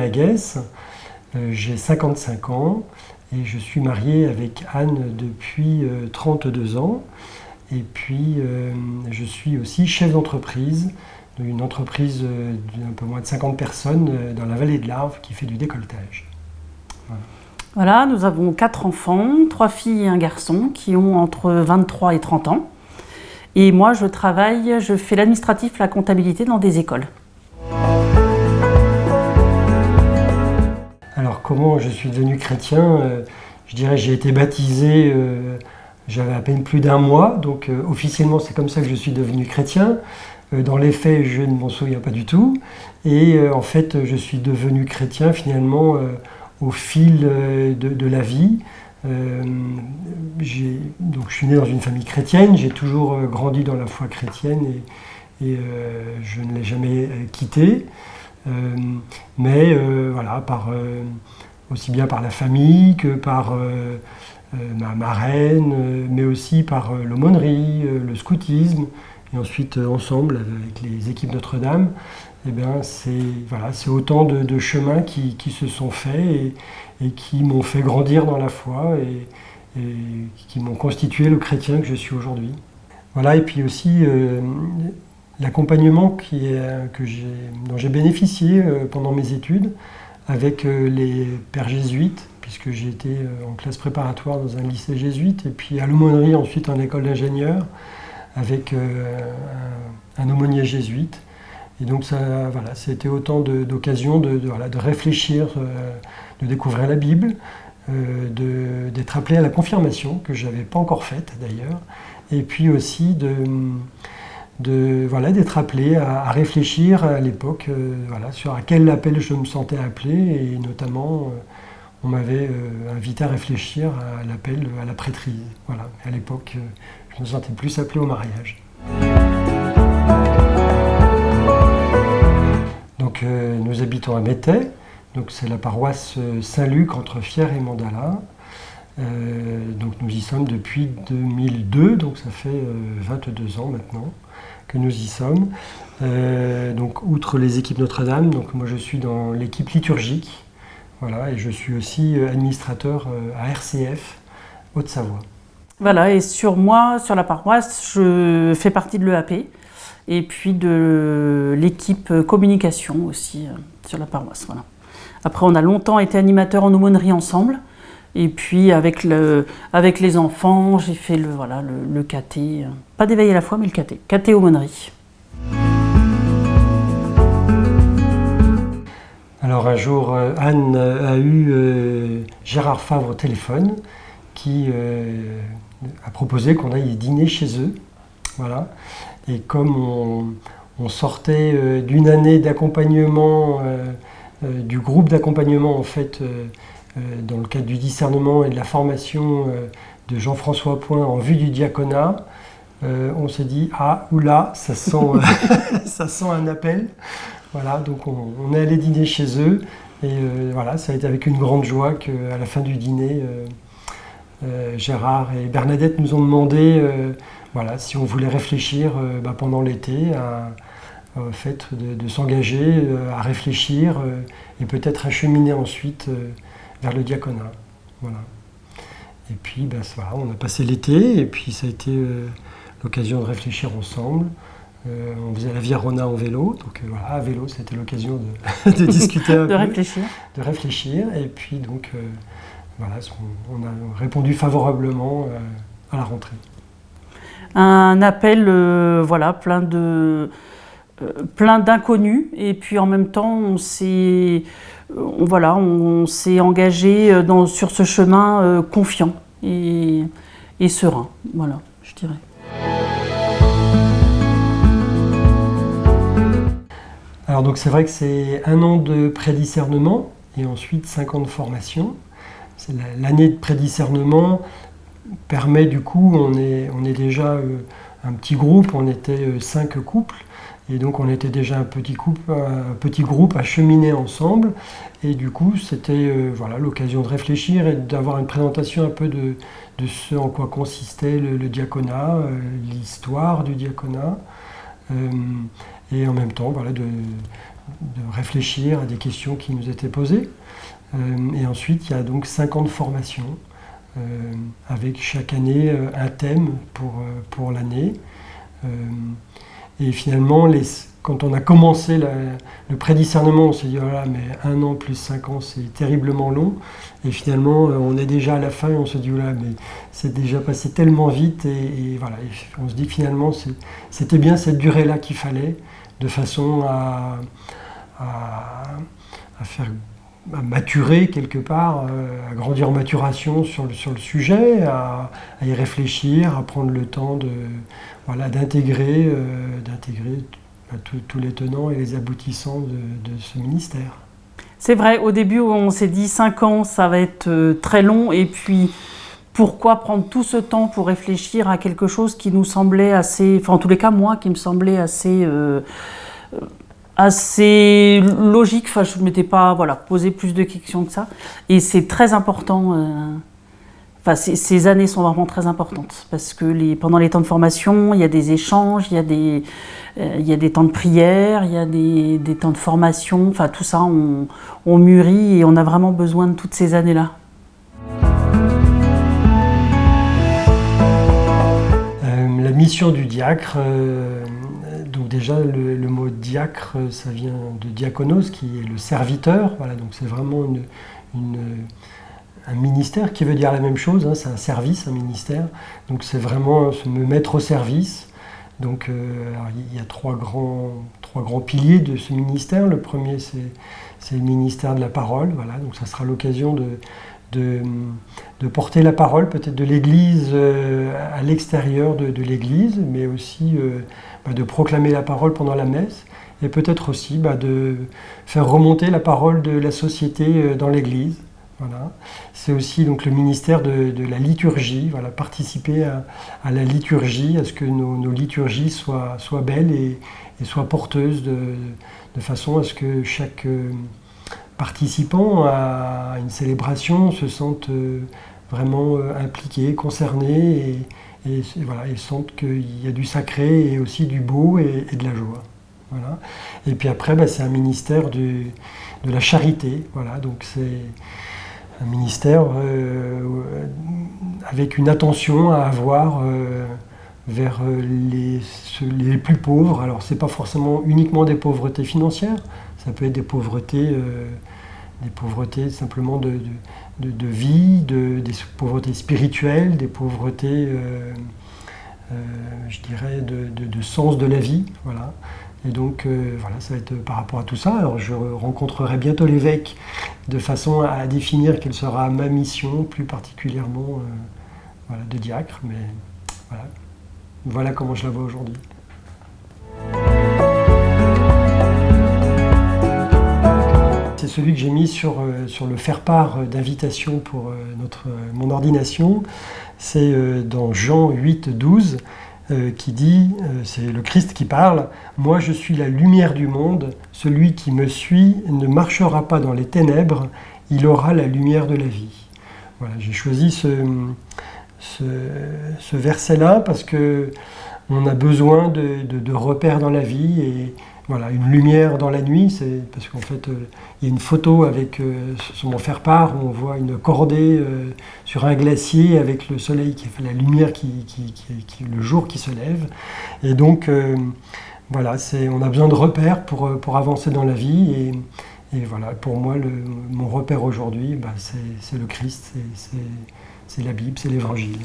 Laguesse, j'ai 55 ans et je suis marié avec Anne depuis 32 ans. Et puis je suis aussi chef d'entreprise d'une entreprise d'un peu moins de 50 personnes dans la vallée de l'Arve qui fait du décolletage. Voilà, nous avons 4 enfants, 3 filles et un garçon qui ont entre 23 et 30 ans. Et moi, je fais l'administratif, la comptabilité dans des écoles. Alors, comment je suis devenu chrétien? Je dirais que j'ai été baptisé, j'avais à peine plus d'un mois, donc officiellement c'est comme ça que je suis devenu chrétien. Dans les faits, je ne m'en souviens pas du tout. Et en fait, je suis devenu chrétien finalement au fil de la vie. Donc, je suis né dans une famille chrétienne, j'ai toujours grandi dans la foi chrétienne et je ne l'ai jamais quitté. Mais voilà, aussi bien par la famille que par ma marraine, mais aussi par l'aumônerie, le scoutisme. Et ensuite, ensemble, avec les équipes Notre-Dame, eh bien, c'est autant de chemins qui se sont faits et qui m'ont fait grandir dans la foi et qui m'ont constitué le chrétien que je suis aujourd'hui. Voilà, et puis aussi l'accompagnement dont j'ai bénéficié pendant mes études avec les pères jésuites, puisque j'ai été en classe préparatoire dans un lycée jésuite, et puis à l'aumônerie ensuite en école d'ingénieur, avec un aumônier jésuite. Et donc ça, voilà, c'était autant d'occasions de réfléchir, de découvrir la Bible, d'être appelé à la confirmation, que je n'avais pas encore faite d'ailleurs, et puis aussi d'être appelé à réfléchir à l'époque sur à quel appel je me sentais appelé, et notamment on m'avait invité à réfléchir à l'appel à la prêtrise. Voilà. À l'époque, je me sentais plus appelé au mariage. Donc nous habitons à Métais, donc c'est la paroisse Saint-Luc entre Fières et Mandala. Donc nous y sommes depuis 2002, donc ça fait 22 ans maintenant que nous y sommes. Donc outre les équipes Notre-Dame, donc moi je suis dans l'équipe liturgique, voilà, et je suis aussi administrateur à RCF Haute-Savoie. Voilà, et sur la paroisse, je fais partie de l'EAP et puis de l'équipe communication aussi sur la paroisse. Voilà. Après, on a longtemps été animateurs en aumônerie ensemble. Et puis avec les enfants, j'ai fait le caté, pas d'éveil à la foi, mais le caté aumônerie. Alors un jour, Anne a eu Gérard Favre au téléphone qui a proposé qu'on aille dîner chez eux. Voilà. Et comme on sortait d'une année d'accompagnement, du groupe d'accompagnement en fait, dans le cadre du discernement et de la formation de Jean-François Point en vue du diaconat, on s'est dit « Ah, oula, ça sent, ça sent un appel ». Voilà, donc on est allé dîner chez eux et voilà, ça a été avec une grande joie qu'à la fin du dîner, Gérard et Bernadette nous ont demandé si on voulait réfléchir pendant l'été au fait de s'engager à réfléchir et peut-être à cheminer ensuite vers le diaconat. Voilà. Et puis on a passé l'été et puis ça a été l'occasion de réfléchir ensemble. On faisait la Via Rona en vélo, donc à vélo c'était l'occasion de discuter un peu, de réfléchir. Et puis donc on a répondu favorablement à la rentrée. Un appel plein d'inconnus, et puis en même temps on s'est engagé sur ce chemin confiant et serein, voilà, je dirais. Alors donc c'est vrai que c'est 1 an de prédiscernement et ensuite 5 ans de formation. L'année de prédiscernement permet du coup, on est déjà un petit groupe, on était 5 couples. Et donc on était déjà un petit groupe à cheminer ensemble. Et du coup, c'était l'occasion de réfléchir et d'avoir une présentation un peu de ce en quoi consistait le diaconat, l'histoire du diaconat. Et en même temps, réfléchir à des questions qui nous étaient posées. Et ensuite, il y a donc 5 ans de formation, avec chaque année un thème pour l'année. Et finalement, quand on a commencé le prédiscernement, on s'est dit, voilà, mais 1 an plus 5 ans, c'est terriblement long. Et finalement, on est déjà à la fin et on se dit, voilà, mais c'est déjà passé tellement vite. Et voilà, et on se dit que finalement, c'était bien cette durée-là qu'il fallait, de façon à maturer quelque part, à grandir en maturation sur le sujet, à y réfléchir, à prendre le temps d'intégrer tous les tenants et les aboutissants de ce ministère. C'est vrai, au début on s'est dit 5 ans ça va être très long, et puis pourquoi prendre tout ce temps pour réfléchir à quelque chose qui nous semblait assez, enfin en tous les cas moi qui me semblait assez logique, enfin je ne m'étais pas posé plus de questions que ça, et c'est très important, ces années sont vraiment très importantes, parce que pendant les temps de formation, il y a des échanges, il y a des temps de prière, il y a des temps de formation, enfin tout ça on mûrit et on a vraiment besoin de toutes ces années-là. La mission du diacre, donc déjà le mot diacre, ça vient de diakonos, qui est le serviteur, voilà, donc c'est vraiment un ministère qui veut dire la même chose, hein, c'est un service, un ministère, donc c'est vraiment me mettre au service. Donc il y a trois grands piliers de ce ministère. Le premier, c'est le ministère de la parole, voilà, donc ça sera l'occasion de porter la parole peut-être de l'Église à l'extérieur de l'Église, mais aussi de proclamer la parole pendant la messe, et peut-être aussi de faire remonter la parole de la société dans l'Église. Voilà. C'est aussi donc le ministère de la liturgie, voilà, participer à la liturgie, à ce que nos liturgies soient belles et soient porteuses de façon à ce que chaque participant à une célébration se sente vraiment impliqué, concerné et sente qu'il y a du sacré et aussi du beau et de la joie. Voilà. Et puis après, c'est un ministère de la charité, voilà, donc c'est un ministère avec une attention à avoir vers les plus pauvres. Alors c'est pas forcément uniquement des pauvretés financières, ça peut être des pauvretés simplement de vie, des pauvretés spirituelles, des pauvretés, je dirais, de sens de la vie, voilà. Et donc, ça va être par rapport à tout ça. Alors, je rencontrerai bientôt l'évêque de façon à définir quelle sera ma mission, plus particulièrement de diacre. Mais voilà comment je la vois aujourd'hui. C'est celui que j'ai mis sur le faire-part d'invitation pour mon ordination. C'est dans Jean 8, 12. Qui dit, c'est le Christ qui parle, « Moi je suis la lumière du monde, celui qui me suit ne marchera pas dans les ténèbres, il aura la lumière de la vie. » Voilà, j'ai choisi ce verset-là parce qu'on a besoin de repères dans la vie, et voilà, une lumière dans la nuit, c'est parce qu'en fait, il y a une photo sur mon faire-part où on voit une cordée sur un glacier avec le soleil qui fait la lumière, le jour qui se lève. Et donc, on a besoin de repères pour avancer dans la vie. Et voilà, pour moi, mon repère aujourd'hui, c'est le Christ, c'est la Bible, c'est l'Évangile.